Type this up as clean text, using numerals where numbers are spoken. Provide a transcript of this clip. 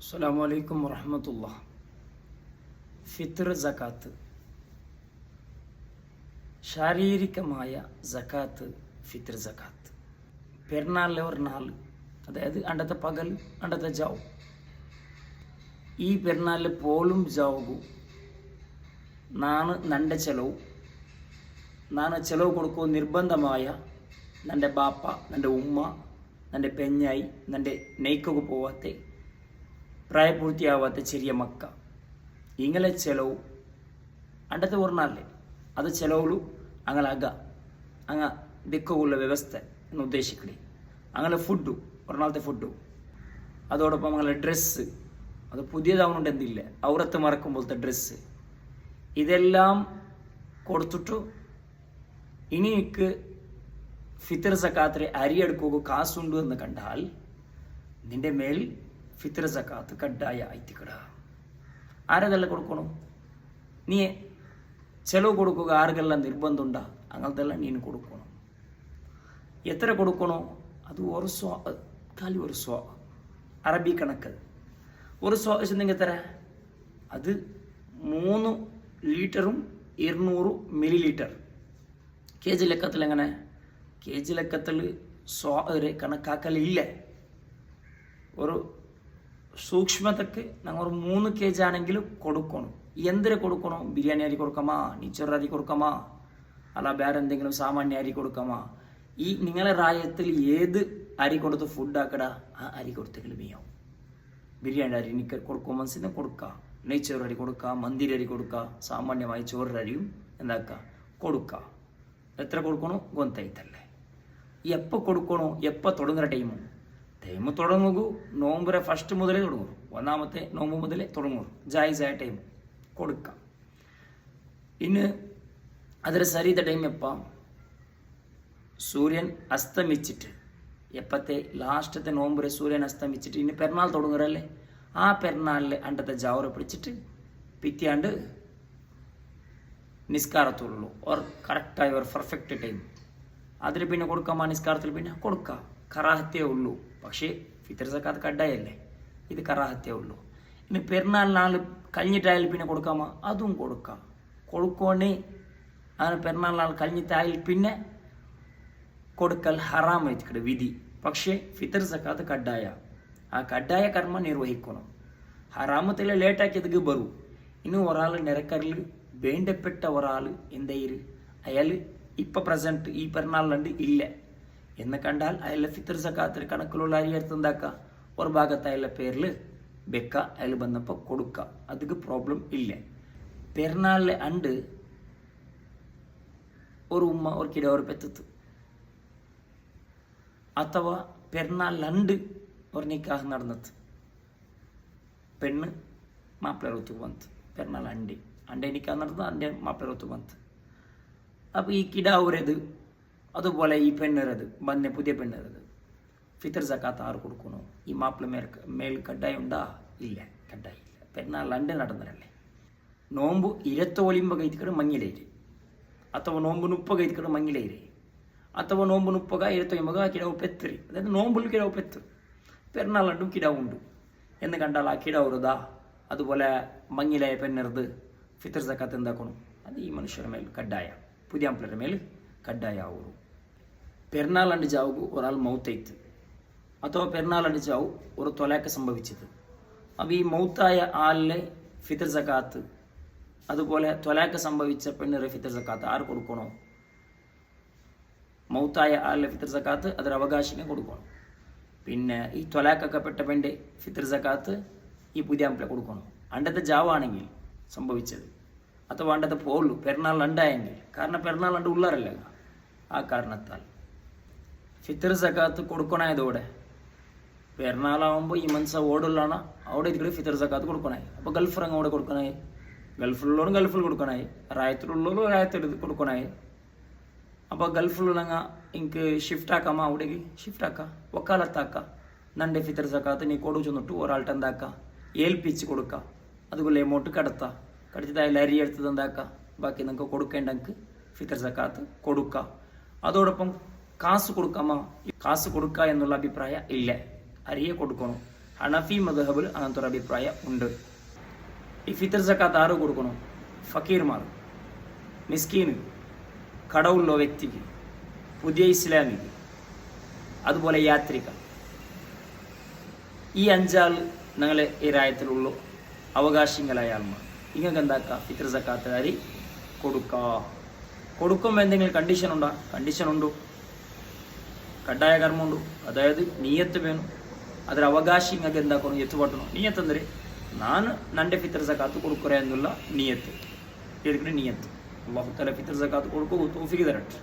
അസ്സലാമു അലൈക്കും വറഹ്മത്തുള്ളാഹി. ഫിത്ർ സക്കാത്ത്, ശാരീരികമായ സക്കാത്ത്, ഫിത്ർ സക്കാത്ത്. പെരുന്നാളിലെ ഒരു നാൾ, അതായത് അണ്ടത്തെ പകൽ അണ്ടത്തെ ജാവ്, ഈ പെരുന്നാളിൽ പോലും ജാവുകു ನನ್ನ ಚೆಲವು ನಾನು ಚೆಲವು ಕೊಡುಕೋ ನಿರ್ಬಂಧമായ ನನ್ನ ಬಾಪ, ನನ್ನ ಉಮ್ಮ, ನನ್ನ പെഞ്ഞായി, ನನ್ನ നെയ്ക്കൊക്കെ പോവാത്ത പ്രായപൂർത്തിയാവാത്ത ചെറിയ മക്ക ഇങ്ങനെ ചെലവ് അണ്ടത്തെ ഒരെണ്ണല്ലേ അത് ചെലവുള്ളൂ അങ്ങലാಗ അങ്ങ ദിക്കുള്ള വ്യവസ്ഥ എന്ന് ഉദ്ദേശിക്കണേ. അങ്ങനെ ഫുഡു ഒരെണ്ണത്തെ ഫുഡു, അതോടൊപ്പം അങ്ങനെ ഡ്രസ്സ്, അത് പുതിയതാവുന്നുണ്ട് എന്തില്ല, ഔറത്ത് മറക്കുമ്പോഴത്തെ ഡ്രസ്സ്, ഇതെല്ലാം കൊടുത്തിട്ടു ഇനി എനിക്ക് ഫിത്തർ സക്കാത്തിലെ അരി എടുക്കുക കാസുണ്ട് എന്ന് കണ്ടാൽ നിന്റെ മേൽ ഫിത്തർ സക്കാത്ത് കഡ്ഡായ ആയിത്തിക്കട. ആരതെല്ലാം കൊടുക്കണം? നീ ചെലവ് കൊടുക്കുക ആർക്കെല്ലാം നിർബന്ധമുണ്ടാ അങ്ങനത്തെല്ലാം നീನು കൊടുക്കണം. എത്ര കൊടുക്കണോ? അത് ഒരു സ്വ കാലി ഒരു സ്വ അറബി കണക്ക് ഒരു സ്വ വെച്ചെങ്കിൽ എത്ര? അത് 3 ലിറ്ററും 200 മില്ലി ലിറ്റർ. കെ ജി ലെക്കത്തിൽ എങ്ങനെ? കെ ജി ലെക്കത്തിൽ സ്വ കണക്കാക്കലില്ല. ഒരു സൂക്ഷ്മതക്ക് ഞങ്ങൾ ഒരു 3 kg ആണെങ്കിലും കൊടുക്കണം. എന്തിനു കൊടുക്കണം? ബിരിയാണി അരി കൊടുക്കാമാ, നീച്ചോറ് അരി കൊടുക്കാമാ, അല്ല വേറെ എന്തെങ്കിലും സാമാന്യ അരി കൊടുക്കാമാ. ഈ നിങ്ങളെ റായത്തിൽ ഏത് അരി കൊടുത്ത് ഫുഡാക്കടാ ആ അരി കൊടുത്തെങ്കിലും ചെയ്യാം. ബിരിയാണി അരി നിക്ക് കൊടുക്കും, മനസ്സിനെ കൊടുക്കുക, നെയ്ച്ചോറ് അരി കൊടുക്കുക, മന്തിരി അരി കൊടുക്കുക, സാമാന്യമായി ചോറ് അരിയും എന്താക്കുക കൊടുക്കുക. എത്ര കൊടുക്കണോ ഗൊന്തൈത്തല്ലേ. എപ്പോൾ കൊടുക്കണോ? എപ്പോൾ തുടങ്ങുന്ന ടൈമു തുടങ്ങൂ നോമ്പുര ഫസ്റ്റ് മുതലേ തുടങ്ങും, 1ാമത്തെ നോമ്പ് മുതലേ തുടങ്ങും. ജായിസായ ടൈം കൊടുക്കാം. ഇന്ന് അതിൽ സരിത ടൈം എപ്പം? സൂര്യൻ അസ്തമിച്ചിട്ട്, എപ്പത്തെ ലാസ്റ്റത്തെ നോമ്പുര സൂര്യൻ അസ്തമിച്ചിട്ട് ഇനി പെരുന്നാൾ തുടങ്ങുറല്ലേ, ആ പെരുന്നാളിൽ അണ്ടത്തെ ജാവറ പിടിച്ചിട്ട് പിറ്റിയാണ്ട് നിസ്കാരത്തുള്ളൂ. ഓർ കറക്റ്റായി ഒരു പെർഫെക്റ്റ് ടൈം അതിൽ പിന്നെ കൊടുക്കാമോ? നിസ്കാരത്തിൽ പിന്നെ കൊടുക്കാം, കറാഹത്തേ ഉള്ളൂ. പക്ഷേ ഫിത്തർ സക്കാത്ത് കഡ്ഡായല്ലേ, ഇത് കറാഹത്തേ ഉള്ളൂ. ഇനി പെരുന്നാൾ നാൾ കഴിഞ്ഞിട്ടായാലും പിന്നെ കൊടുക്കാമോ? അതും കൊടുക്കാം, കൊടുക്കണേ. അങ്ങനെ പെരുന്നാൾ നാൾ കഴിഞ്ഞിട്ടായാൽ പിന്നെ കൊടുക്കൽ ഹറാമായിട്ട് വിധി. പക്ഷേ ഫിത്തർ സക്കാത്ത് കഡ്ഡായ, ആ കഡ്ഡായ കർമ്മ നിർവഹിക്കണം. ഹറാമത്തിൽ ലേറ്റാക്കിയതൊക്കെ ബറു. ഇനി ഒരാൾ നിരക്കറിൽ വേണ്ടപ്പെട്ട ഒരാൾ എന്തായിര് അയാൾ ഇപ്പം പ്രസൻറ്റ് ഈ പെരുന്നാളിലുണ്ട് ഇല്ല എന്ന് കണ്ടാൽ അയാളുടെ ഫിത്തർ സക്കാത്തിൽ കണക്കിലുള്ള അരി എടുത്ത് എന്താക്കുക, ഒരു ഭാഗത്ത് അയാളുടെ പേരിൽ വെക്ക, അയാൾ വന്നപ്പോൾ കൊടുക്കുക, അതിക്ക് പ്രോബ്ലം ഇല്ല. പെരുന്നാളിലെ അണ്ട് ഒരു ഉമ്മ ഒരു കിട ഒരു പെത്തത്ത്, അഥവാ പെരുന്നാളിലണ്ട് ഒരു നിക്കാഹ് നടന്നത്, പെണ്ണ് മാപ്പിള ഒത്തു വന്ന് പെരുന്നാൾ അണ്ടേ നിക്കാഹ് നടന്നത്, അൻ്റെ മാപ്പിള ഒത്തു വന്ന്. അപ്പോൾ ഈ കിടാവുരത് അതുപോലെ ഈ പെണ്ണുറത് വന്ന പുതിയ പെണ്ണുറത് ഫിത്തർ സക്കാത്ത് ആറ് കൊടുക്കണോ? ഈ മാപ്പിള മേൽ കഡ്ഡായം ഉണ്ടാ? ഇല്ല, കഡ്ഡായം ഇല്ല. പെരുന്നാൾ നടന്നതല്ലേ. നോമ്പ് 29 കൈത്തിക്കട മങ്ങിലേര്, ಅಥವಾ ನೋಂಬು 30 ಕೈತಿಕಡೆ ಮಂಗಿಲೇರಿ, ಅಥವಾ ನೋಂಬು 30 29 ಕಿಡವು ಪೆತ್ತರಿ, ಅದಾയത് നോമ്പുൽ കിടാവ് പെത്ത്, പെരുന്നാളുണ്ടും കിടാവുണ്ട് എന്ന് കണ്ടാൽ ആ കിടാവുറുതാ അതുപോലെ മങ്ങിലായ പെണ്ണറുത് ഫിത്തർ സക്കാത്ത് എന്താക്കണം? അത് ഈ മനുഷ്യരുടെ മേൽ കഡ്ഡായ, പുതിയ ആപ്പിളരുടെ മേൽ കഡ്ഡായ ആവുന്നു. പെരുന്നാളണ്ട് ജാവുകു ഒരാൾ മൗത്തൈത്ത്, ಅಥವಾ പെരുന്നാളണ്ട് ജാവു ഒരു തൊലാക്ക സംഭവിച്ചത്. അപ്പോൾ ഈ മൗത്തായ ആളിലെ ഫിത്തർ സക്കാത്ത്, അതുപോലെ തൊലാക്ക സംഭവിച്ച പെണ്ണിറെ ഫിത്തർ സക്കാത്ത് ആര് കൊടുക്കണോ? മൗത്തായ ആളിലെ ഫിത്തർ സക്കാത്ത് അതിൽ അവകാശിനെ കൊടുക്കണം. പിന്നെ ഈ തൊലാക്കപ്പെട്ട പെണ്ണിൻ്റെ ഫിത്തർ സക്കാത്ത് ഈ പുതിയ ആപ്പിളെ കൊടുക്കണം. അണ്ടത്തെ ജാവാണെങ്കിൽ സംഭവിച്ചത്, ಅಥವಾ അണ്ടത്തെ പോളു പെരുന്നാളിലുണ്ടായെങ്കിൽ, കാരണം പെരുന്നാളുണ്ട് ഉള്ളാറല്ല, ആ കാരണത്താൽ ഫിത്തർ സക്കാത്ത് കൊടുക്കണായതോടെ പെരുന്നാളാവുമ്പോൾ ഈ മനസ്സ ഓടുള്ളാണ് അവിടെ ഇരിക്കണേ ഫിത്തർ സക്കാത്ത് കൊടുക്കണായി. അപ്പോൾ ഗൾഫിറങ്ങ് അവിടെ കൊടുക്കണായി, ഗൾഫിലുള്ളവരും ഗൾഫിൽ കൊടുക്കണായി, റായത്തിലുള്ളവരും റായത്തെടുത്ത് കൊടുക്കണായി. അപ്പോൾ ഗൾഫിലുള്ള എനിക്ക് ഷിഫ്റ്റ് ആക്കാമോ? അവിടേക്ക് ഷിഫ്റ്റ് ആക്കാം, വക്കാലത്താക്കാം. നൻ്റെ ഫിത്തർ സക്കാത്ത് നീ കൊടു ചെന്നിട്ട് ഒരാൾട്ട് എന്താക്കാം ഏൽപ്പിച്ച് കൊടുക്കുക. അതുപോലെ എമൗണ്ട് കടത്തിട്ട് അതിൽ അരി എടുത്തത് എന്താക്കാം ബാക്കി നിങ്ങൾക്ക് കൊടുക്കേണ്ടെങ്കിൽ ഫിത്തർ സക്കാത്ത് കൊടുക്കുക. അതോടൊപ്പം കാസ് കൊടുക്കാമോ? കാസ് കൊടുക്കുക എന്നുള്ള അഭിപ്രായം ഇല്ല, അരിയെ കൊടുക്കണം. ഹനഫി മദ്ഹബിൽ അങ്ങനത്തെ ഒരു അഭിപ്രായം ഉണ്ട്. ഈ ഫിത്തർ സക്കാത്ത് ആര് കൊടുക്കണം? ഫക്കീർമാർ, മിസ്കീന്, കടവുള്ള വ്യക്തിക്ക്, പുതിയ ഇസ്ലാമിക്ക്, അതുപോലെ യാത്രികർ. ഈ 5 ആൾ ഞങ്ങളെ ഈ രാജ്യത്തിലുള്ള അവകാശികളായ ആൾമാർ. ഇങ്ങനെ എന്താക്കുക? ഫിത്തർ സക്കാത്ത് അരി കൊടുക്കുമ്പോൾ എന്തെങ്കിലും കണ്ടീഷൻ ഉണ്ടോ? കണ്ടീഷൻ ഉണ്ടോ? കഡായ കർമ്മമുണ്ടോ? അതായത് നീയത്ത് വേണം. ಅದರ ಅವಕಾಶ ಹಿಂಗಾಗಿ ಎಂದಾಕೊಂಡು ಎತ್ತುಪಟ್ಟನು ನಿಯತ್ ಅಂದರೆ ನಾನು ನಂಡೆ ಫಿತರ್ ಜಕಾತ್ ಕೊಡುಕೊರೆ ಅನ್ನುಲ್ಲ ನಿಯತ್ ಇದಕ್ಕೆ ನಿಯತ್ ಅಲ್ಲಾಹು ತಆಲಾ ಫಿತರ್ ಜಕಾತ್ ಕೊಡುಕೋ ತೌಫೀಕ್ ದರಟ್.